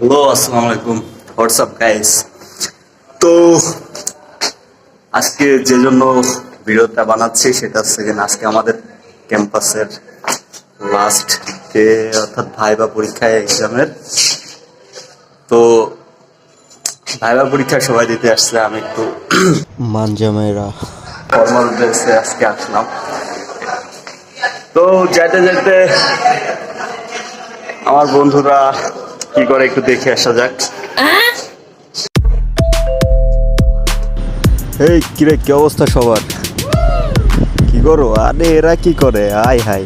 Hello, আসসালামু আলাইকুম। WhatsApp guys. তো আজকে যে জন্য ভিডিওটা বানাচ্ছি সেটা হচ্ছে আজকে আমাদের ক্যাম্পাসের লাস্ট ডে, অর্থাৎ ভাইবা পরীক্ষায় এক্সামের। তো ভাইবা পরীক্ষা সবাই দিতে আসছে, আমি একটু মানজামেরা ফর্মাল ড্রেসে আজকে আসলাম। তো যেতে যেতে আমার বন্ধুরা কি করে একটু দেখে আসা যাক। এই কিরে, কি অবস্থা সবার? কি করো? আরে এরা কি করে? হাই হাই,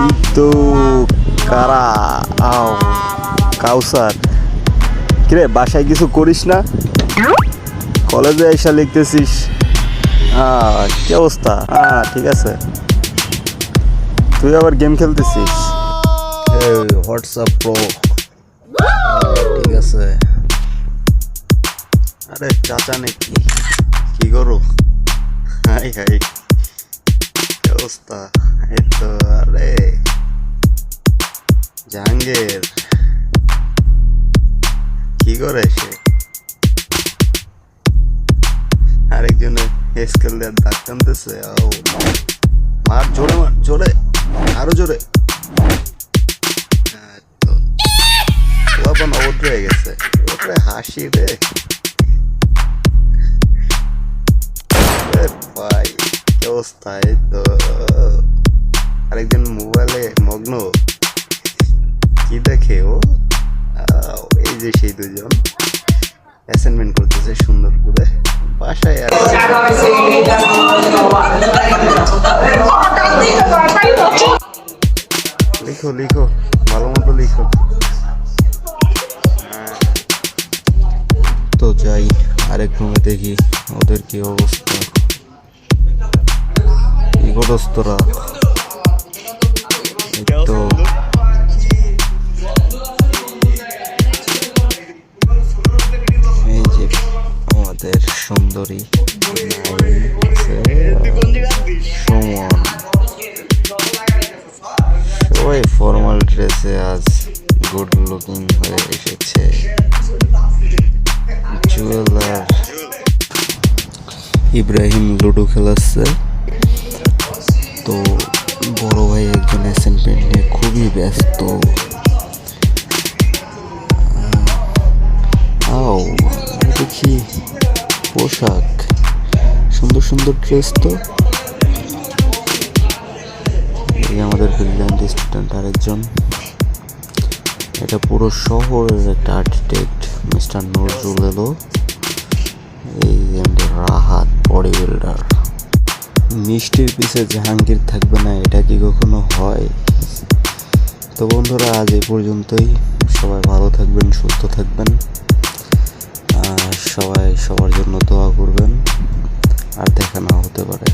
এই তো কারা আও কাউসার। কিরে, বাসায় কিছু করিস না? কলেজে এসে লিখতেছিস? কি অবস্থা? ঠিক আছে। তুই আবার গেম খেলতেছিস? হোয়াটসঅ্যাপ প্রো, ঠিক আছে। আরে চাচা নাকি? কি করো? হাই হাই, কি অবস্থা? এই তো। আরে জাহাঙ্গীর কি করে সে? আরেকজনে স্কেল দিয়ে দাগ টানতেছে। মার, জোরে মার, জোরে, আরো জোরে। পোলাপান অভদ্র হয়ে গেছে। ওরে হাসি রে ভাই, কি অবস্থা? এই তো আরেকজন মোবাইলে মগ্ন, কি দেখে ও? এই যে সেই দুজন অ্যাসাইনমেন্ট করতেছে সুন্দর করে বাসায়। আর লিখো লিখো, ভালো মতো লিখো। তো যাই আরেক রুমে দেখি ওদের কি অবস্থা। কি করছ তোরা? তো এই যে আমাদের সুন্দরী সুমন, সবাই ফর্মাল ড্রেসে আজ গুড লুকিং হয়ে এসেছে। জুয়েলার ইব্রাহিম লুডো খেলাচ্ছে। তো বড় ভাই একজন অ্যাসাইনমেন্ট নিয়ে খুবই ব্যস্ত। দেখি পোশাক, সুন্দর সুন্দর ড্রেস। তো এই আমাদের ব্রিলিয়ান্ট স্টুডেন্ট আরেকজন। এটা পুরো শহরের একটা আর্কিটেক্ট, মিস্টার নজরুল এলো। এই রাহাত বডি বিল্ডার। মিষ্টির পিছে জাহাঙ্গীর থাকবে না, এটা কি কখনো হয়? তো বন্ধুরা, আজ এই পর্যন্তই। সবাই ভালো থাকবেন, সুস্থ থাকবেন, সবাই সবার জন্য দোয়া করবেন। আর দেখা না হতে পারে।